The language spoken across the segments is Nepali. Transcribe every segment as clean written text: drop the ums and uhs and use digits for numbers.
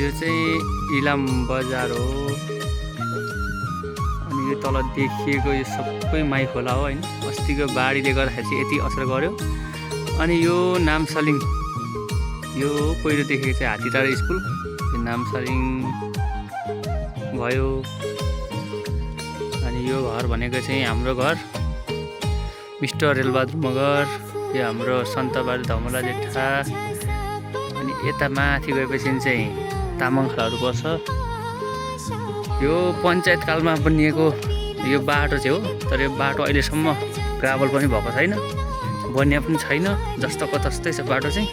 यो चाहिँ इलाम बजार हो। अनि यो तल देखिएको यो सबै माई खोला हो हैन। अस्तिको बाढीले गर्दाखेरि चाहिँ यति असर गर्यो। अनि यो नामसालिङ, यो पहिलो देखेको चाहिँ हात्तीटार स्कुल, यो नामसालिङ भयो। अनि यो घर भनेको चाहिँ हाम्रो घर मिस्टर रेलबहादुर मगर, यो हाम्रो सन्तबहादुर धमला जेठा। अनि यता माथि गएपछि चाहिँ तामाङ खालहरू पर्छ। यो पञ्चायत कालमा बनिएको यो बाटो चाहिँ हो, तर यो बाटो अहिलेसम्म ग्राभल पनि भएको छैन, बनिया पनि छैन, जस्तोको तस्तै छ बाटो चाहिँ।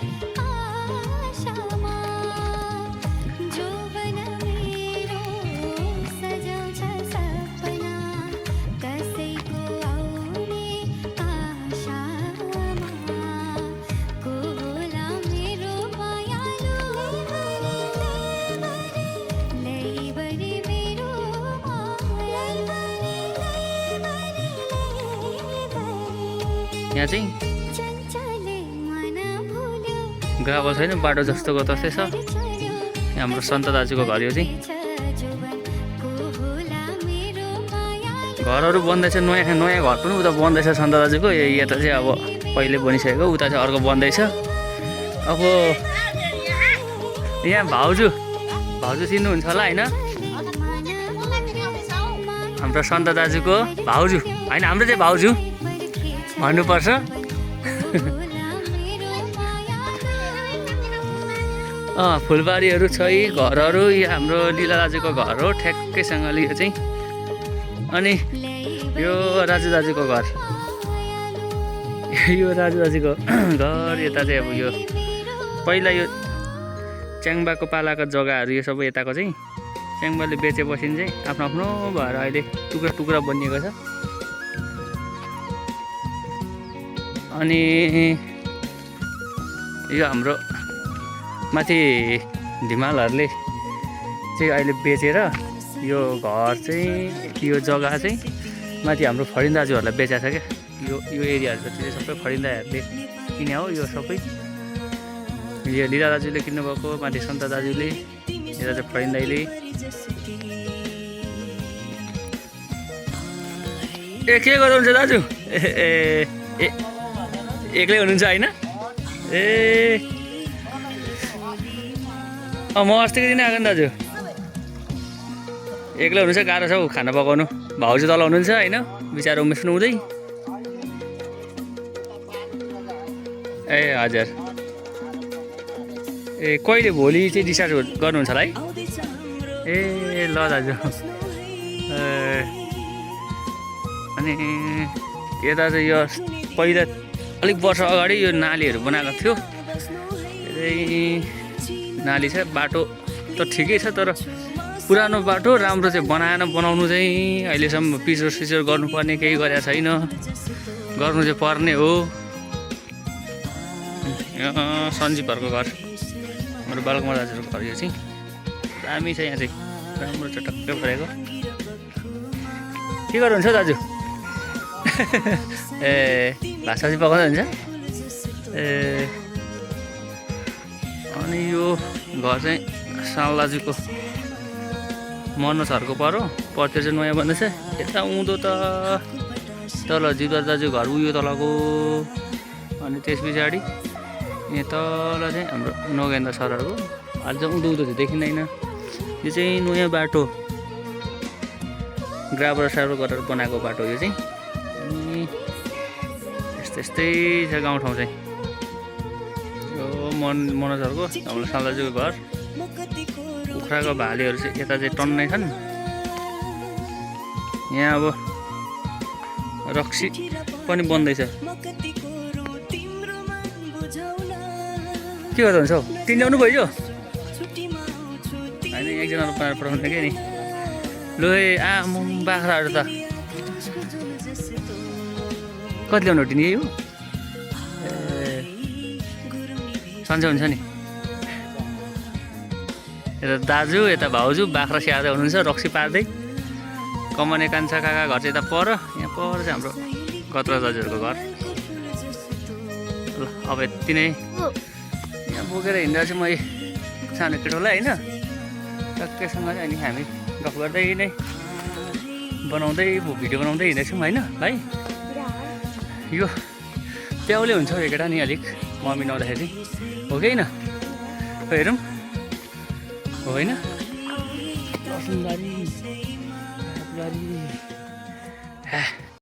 यहाँ चाहिँ ग्राभल छैन, बाटो जस्तोको तस्तै छ। हाम्रो सन्त दाजुको घर यो चाहिँ। घरहरू बन्दैछ, नयाँ नयाँ घर पनि उता बन्दैछ सन्त दाजुको। यता चाहिँ अब पहिले बनिसकेको, उता चाहिँ अर्को बन्दैछ। अब यहाँ भाउजू चिन्नुहुन्छ होला होइन, हाम्रो सन्त दाजुको भाउजू होइन, हाम्रो चाहिँ भाउजू भन्नुपर्छ। फुलबारीहरू छ, घरहरू। यो हाम्रो लीला दाजुको घर हो ठ्याक्कैसँगले यो चाहिँ। अनि यो राजु दाजुको घर, यो राजु दाजुको घर। यता चाहिँ अब यो पहिला यो च्याङ्बाको पालाको जग्गाहरू यो सबै यताको चाहिँ च्याङ्बाले बेचेपछि चाहिँ आफ्नो आफ्नो भएर अहिले टुक्रा टुक्रा बनिएको छ। अनि यो हाम्रो माथि धिमालहरूले चाहिँ अहिले बेचेर यो घर चाहिँ, यो जग्गा चाहिँ माथि हाम्रो फरिन दाजुहरूलाई बेचेको छ क्या। यो एरियाहरू चाहिँ सबै फरिन दाजुहरूले किने हो यो सबै। यो लीला दाजुले किन्नुभएको, माथि सन्त दाजुले, यता चाहिँ फरिन दाइले। ए के गर्नुहुन्छ दाजु? ए एक्लै हुनुहुन्छ होइन? ए म अस्तिको दिन आएको नि दाजु। एक्लै हुनुहुन्छ, गाह्रो छ हौ खाना पकाउनु। भाउजू तल हुनुहुन्छ होइन, बिचरा उमेश पनि हुँदै। ए हजुर। ए कहिले भोलि चाहिँ डिस्चार्ज गर्नुहुन्छ होला है? ए ल दाजु। अनि यता चाहिँ यो पहिला अलिक वर्ष अगाडि यो नालीहरू बनाएको थियो। नाली छ, बाटो त ठिकै छ, तर पुरानो बाटो राम्रो चाहिँ बनाउनु चाहिँ अहिलेसम्म पिचर सिचर गर्नुपर्ने केही गरेको छैन। गर्नु चाहिँ पर्ने हो। सन्जीवहरूको घर, हाम्रो बालकुमार दाजुहरूको घर यो चाहिँ दामी छ। यहाँ चाहिँ राम्रो चटक्कै परेको। के गर्नुहुन्छ दाजु? ए भात सब्जी पकाउँदै हुन्छ। ए अनि यो घर चाहिँ साल दाजुको, मनोज सरको पऱ्यो, पर्तिर चाहिँ नयाँ बन्दैछ। यता उँधो त तल जीवर दाजु घर उयो तलको। अनि त्यस पछाडि यहाँ तल चाहिँ हाम्रो नगेन्द्र सरहरूको। अहिले चाहिँ उँधो उँधो चाहिँ देखिँदैन। यो चाहिँ नयाँ बाटो, ग्राभल साभल गरेर बनाएको बाटो यो चाहिँ। अनि यस्तै छ गाउँठाउँ चाहिँ। यो मनोजहरूको, हाम्रो सालदाजुको घर। कुखुराको भालेहरू चाहिँ यता चाहिँ टन्नै छन्। यहाँ अब रक्सी पनि बन्दैछ। के गर्दा हुन्छ हौ? तिन ल्याउनु भयो होइन, एकजनालाई बनाएर पठाउनु क्या नि। लु है बाख्राहरू त कति ल्याउनु हटिने यो? ए सन्चै हुन्छ नि। यता दाजु, यता भाउजू बाख्रा स्याहार्दै हुनुहुन्छ, रक्सी पार्दै। कमाने कान्छा काका घर चाहिँ यता पर, यहाँ पर चाहिँ हाम्रो गत्र दाजुहरूको घर। ल अब यति नै यहाँ बोकेर हिँड्दा चाहिँ म सानो केटोलाई होइन टक्कैसँगले अनि हामी गफ गर्दै नै बनाउँदै भिडियो बनाउँदै हिँड्दैछौँ होइन भाइ। यो प्याउले हुन्छ हौ केटा नि अलिक मम्मी नहुँदाखेरि हो कि होइन हेरौँ हो होइन